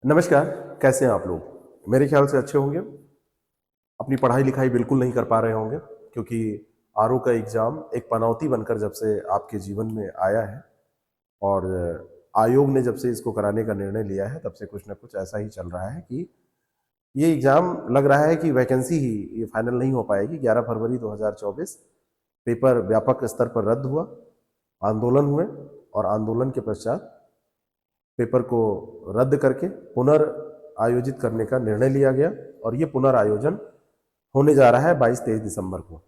नमस्कार। कैसे हैं आप लोग? मेरे ख्याल से अच्छे होंगे। अपनी पढ़ाई लिखाई बिल्कुल नहीं कर पा रहे होंगे क्योंकि आरओ का एग्ज़ाम एक पनौती बनकर जब से आपके जीवन में आया है और आयोग ने जब से इसको कराने का निर्णय लिया है तब से कुछ ना कुछ ऐसा ही चल रहा है कि ये एग्ज़ाम लग रहा है कि वैकेंसी ही ये फाइनल नहीं हो पाएगी। 11 फरवरी 2024 पेपर व्यापक स्तर पर रद्द हुआ, आंदोलन हुए और आंदोलन के पश्चात पेपर को रद्द करके पुनर्आयोजित करने का निर्णय लिया गया और ये पुनर्आयोजन होने जा रहा है 22-23 दिसंबर को।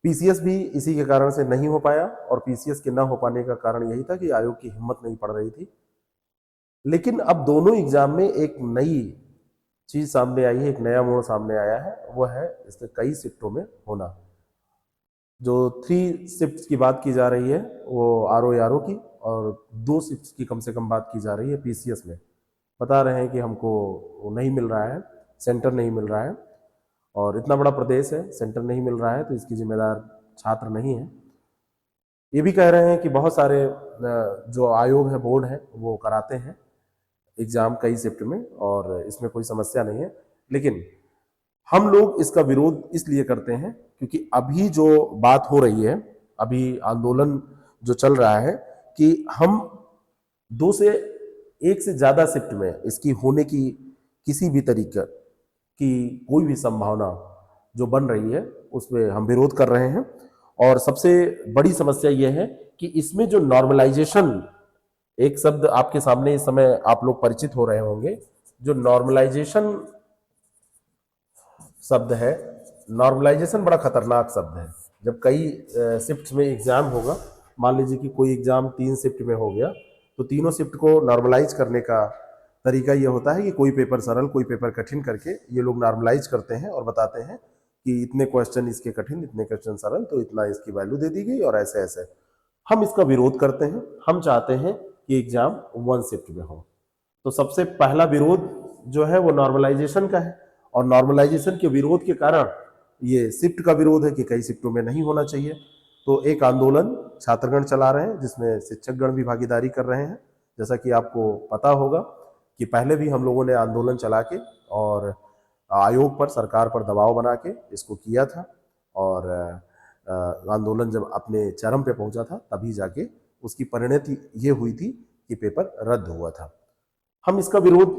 पीसीएस भी इसी के कारण से नहीं हो पाया और पीसीएस के ना हो पाने का कारण यही था कि आयोग की हिम्मत नहीं पड़ रही थी। लेकिन अब दोनों एग्जाम में एक नई चीज सामने आई है, एक नया मोड़ सामने आया है, वो है इसके कई शिफ्टों में होना। जो 3 शिफ्ट की बात की जा रही है वो आरओ की, और 2 शिफ्ट की कम से कम बात की जा रही है पीसीएस में। बता रहे हैं कि हमको नहीं मिल रहा है, सेंटर नहीं मिल रहा है, और इतना बड़ा प्रदेश है, सेंटर नहीं मिल रहा है तो इसकी जिम्मेदार छात्र नहीं है। ये भी कह रहे हैं कि बहुत सारे जो आयोग है, बोर्ड है, वो कराते हैं एग्जाम कई शिफ्ट में और इसमें कोई समस्या नहीं है। लेकिन हम लोग इसका विरोध इसलिए करते हैं क्योंकि अभी जो बात हो रही है, अभी आंदोलन जो चल रहा है कि हम 2 से 1 से ज़्यादा शिफ्ट में इसकी होने की किसी भी तरीके की कोई भी संभावना जो बन रही है उसमें हम विरोध कर रहे हैं। और सबसे बड़ी समस्या यह है कि इसमें जो नॉर्मलाइजेशन, एक शब्द आपके सामने इस समय आप लोग परिचित हो रहे होंगे, जो नॉर्मलाइजेशन शब्द है, नॉर्मलाइजेशन बड़ा खतरनाक शब्द है। जब कई शिफ्ट में एग्जाम होगा, मान लीजिए कि कोई एग्जाम 3 शिफ्ट में हो गया, तो तीनों शिफ्ट को नॉर्मलाइज करने का तरीका ये होता है कि कोई पेपर सरल कोई पेपर कठिन करके ये लोग नॉर्मलाइज करते हैं और बताते हैं कि इतने क्वेश्चन इसके कठिन, इतने क्वेश्चन सरल, तो इतना इसकी वैल्यू दे दी गई और ऐसे ऐसे। हम इसका विरोध करते हैं। हम चाहते हैं कि एग्जाम 1 शिफ्ट में हो। तो सबसे पहला विरोध जो है वो नॉर्मलाइजेशन का है, और नॉर्मलाइजेशन के विरोध के कारण ये शिफ्ट का विरोध है कि कई शिफ्टों में नहीं होना चाहिए। तो एक आंदोलन छात्रगण चला रहे हैं जिसमें शिक्षकगण भी भागीदारी कर रहे हैं। जैसा कि आपको पता होगा कि पहले भी हम लोगों ने आंदोलन चला के और आयोग पर, सरकार पर दबाव बना के इसको किया था, और आंदोलन जब अपने चरम पे पहुंचा था तभी जाके उसकी परिणति ये हुई थी कि पेपर रद्द हुआ था। हम इसका विरोध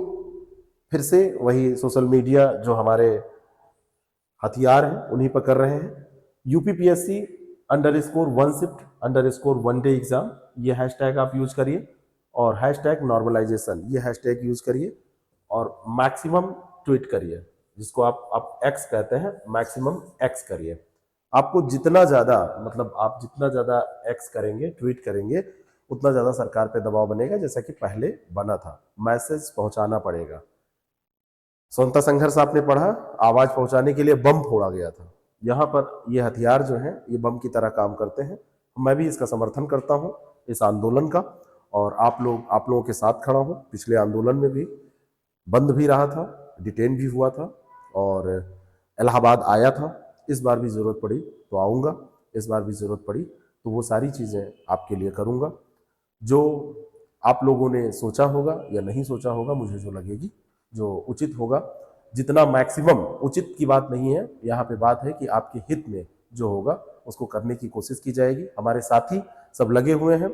फिर से वही सोशल मीडिया जो हमारे हथियार हैं उन्हीं पर कर रहे हैं। यूपीपीएससी _1 शिफ्ट _1 डे एग्जाम, ये हैशटैग आप यूज करिए, और हैशटैग नॉर्मलाइजेशन, ये हैशटैग यूज करिए, और मैक्सिमम ट्वीट करिए, जिसको आप एक्स कहते हैं, मैक्सिमम एक्स करिए। आपको जितना ज़्यादा, मतलब आप जितना ज़्यादा एक्स करेंगे, ट्वीट करेंगे, उतना ज़्यादा सरकार पे दबाव बनेगा, जैसा कि पहले बना था। मैसेज पहुंचाना पड़ेगा। स्वतंत्रता संघर्ष आपने पढ़ा, आवाज पहुंचाने के लिए बम फोड़ा गया था। यहाँ पर ये हथियार जो हैं ये बम की तरह काम करते हैं। मैं भी इसका समर्थन करता हूँ, इस आंदोलन का, और आप लोगों के साथ खड़ा हूँ। पिछले आंदोलन में भी बंद भी रहा था, डिटेन भी हुआ था, और इलाहाबाद आया था। इस बार भी ज़रूरत पड़ी तो आऊँगा, इस बार भी ज़रूरत पड़ी तो वो सारी चीज़ें आपके लिए करूँगा जो आप लोगों ने सोचा होगा या नहीं सोचा होगा, मुझे जो लगेगी, जो उचित होगा, जितना मैक्सिमम। उचित की बात नहीं है यहाँ पे, बात है कि आपके हित में जो होगा उसको करने की कोशिश की जाएगी। हमारे साथी सब लगे हुए हैं।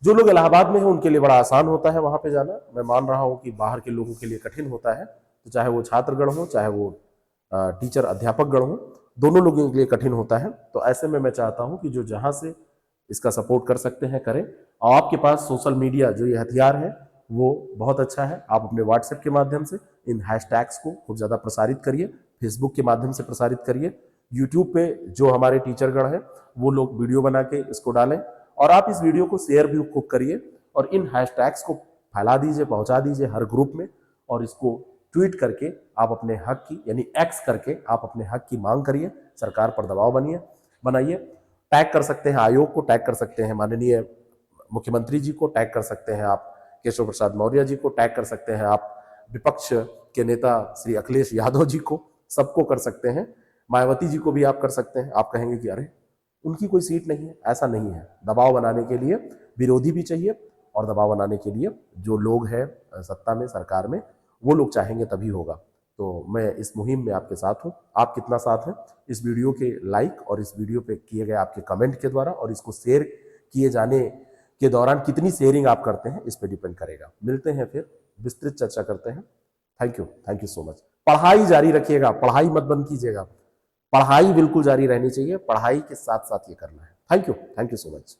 जो लोग इलाहाबाद में हैं उनके लिए बड़ा आसान होता है वहाँ पे जाना। मैं मान रहा हूँ कि बाहर के लोगों के लिए कठिन होता है, तो चाहे वो छात्रगण हो, चाहे वो टीचर अध्यापकगण हो, दोनों लोगों के लिए कठिन होता है। तो ऐसे में मैं चाहता हूँ कि जो जहाँ से इसका सपोर्ट कर सकते हैं करें। और आपके पास सोशल मीडिया जो ये हथियार है वो बहुत अच्छा है। आप अपने व्हाट्सएप के माध्यम से इन हैशटैग्स को खूब ज़्यादा प्रसारित करिए, फेसबुक के माध्यम से प्रसारित करिए, यूट्यूब पे जो हमारे टीचरगण हैं वो लोग वीडियो बना के इसको डालें, और आप इस वीडियो को शेयर भी खूब करिए, और इन हैशटैग्स को फैला दीजिए, पहुंचा दीजिए हर ग्रुप में, और इसको ट्वीट करके आप अपने हक की, यानी एक्स करके आप अपने हक की मांग करिए, सरकार पर दबाव बनाइए। टैग कर सकते हैं आयोग को, टैग कर सकते हैं माननीय मुख्यमंत्री जी को, टैग कर सकते हैं आप केशव प्रसाद मौर्य जी को, टैग कर सकते हैं आप विपक्ष के नेता श्री अखिलेश यादव जी को, सबको कर सकते हैं। मायावती जी को भी आप कर सकते हैं। आप कहेंगे कि अरे उनकी कोई सीट नहीं है, ऐसा नहीं है। दबाव बनाने के लिए विरोधी भी चाहिए और दबाव बनाने के लिए जो लोग हैं सत्ता में, सरकार में, वो लोग चाहेंगे तभी होगा। तो मैं इस मुहिम में आपके साथ हूँ। आप कितना साथ हैं इस वीडियो के लाइक और इस वीडियो पे किए गए आपके कमेंट के द्वारा और इसको शेयर किए जाने के दौरान कितनी शेयरिंग आप करते हैं इस पे डिपेंड करेगा। मिलते हैं फिर, विस्तृत चर्चा करते हैं। Thank you so much. पढ़ाई जारी रखिएगा, पढ़ाई मत बंद कीजिएगा, पढ़ाई बिल्कुल जारी रहनी चाहिए, पढ़ाई के साथ साथ ये करना है। Thank you so much.